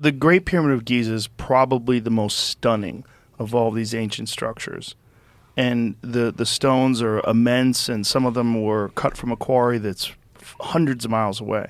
The Great Pyramid of Giza is probably the most stunning of all these ancient structures. And the stones are immense, and some of them were cut from a quarry that's hundreds of miles away.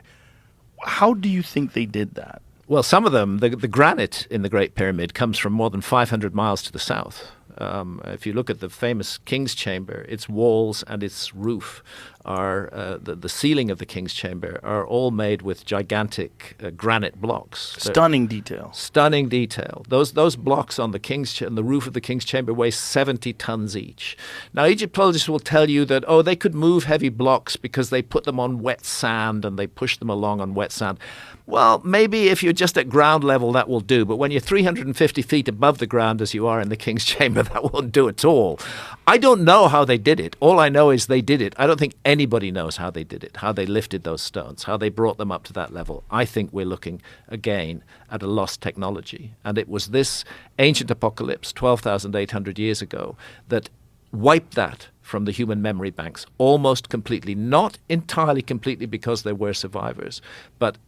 How do you think they did that? Well, some of them, the granite in the Great Pyramid comes from more than 500 miles to the south. If you look at the famous King's Chamber, its walls and its roof are the ceiling of the King's Chamber are all made with gigantic granite blocks. Stunning detail. Stunning detail. Those blocks on the roof of the King's Chamber weigh 70 tons each. Now, Egyptologists will tell you that they could move heavy blocks because they put them on wet sand and they push them along on wet sand. Well, maybe if you're just at ground level, that will do. But when you're 350 feet above the ground, as you are in the King's Chamber, that won't do at all. I don't know how they did it. All I know is they did it. I don't think anybody knows how they did it, how they lifted those stones, how they brought them up to that level. I think we're looking, again, at a lost technology. And it was this ancient apocalypse 12,800 years ago that wiped that from the human memory banks almost completely. Not entirely completely because there were survivors, but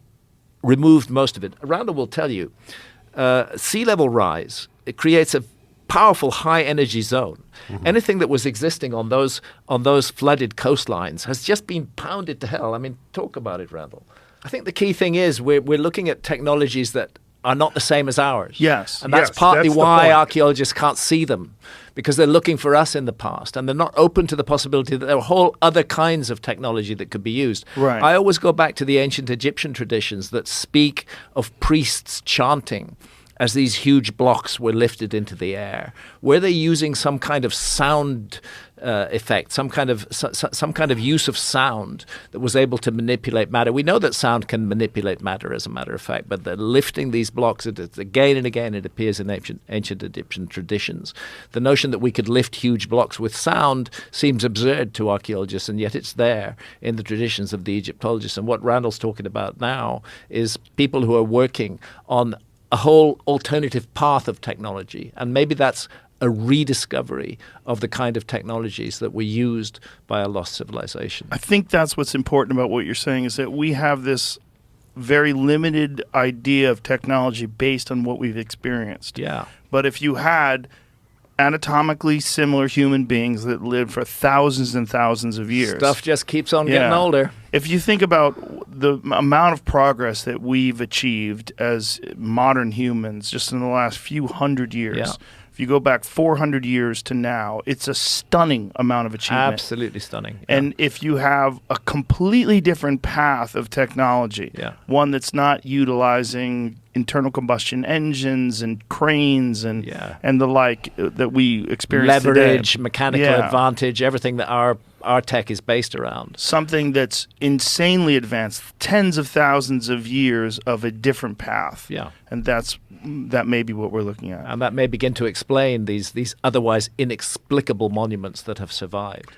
removed most of it. Randall will tell you, sea level rise, it creates a powerful high energy zone. Mm-hmm. Anything that was existing on those flooded coastlines has just been pounded to hell. I mean, talk about it, Randall. I think the key thing is we're looking at technologies that are not the same as ours. Yes. And that's partly why archaeologists can't see them, because they're looking for us in the past and they're not open to the possibility that there are whole other kinds of technology that could be used. Right. I always go back to the ancient Egyptian traditions that speak of priests chanting as these huge blocks were lifted into the air. Were they using some kind of sound effect, some kind of use of sound that was able to manipulate matter? We know that sound can manipulate matter, as a matter of fact, but they're lifting these blocks. Again and again, it appears in ancient Egyptian traditions. The notion that we could lift huge blocks with sound seems absurd to archaeologists, and yet it's there in the traditions of the Egyptologists. And what Randall's talking about now is people who are working on a whole alternative path of technology. And maybe that's a rediscovery of the kind of technologies that were used by a lost civilization. I think that's what's important about what you're saying, is that we have this very limited idea of technology based on what we've experienced. Yeah. But if you had anatomically similar human beings that lived for thousands and thousands of years. Stuff just keeps on getting older. If you think about the amount of progress that we've achieved as modern humans just in the last few hundred years, if you go back 400 years to now, it's a stunning amount of achievement. Absolutely stunning. Yeah. And if you have a completely different path of technology, one that's not utilizing internal combustion engines and cranes and the like that we experience leverage, today. Mechanical advantage, everything that our tech is based around. Something that's insanely advanced, tens of thousands of years of a different path. Yeah. And that may be what we're looking at. And that may begin to explain these otherwise inexplicable monuments that have survived.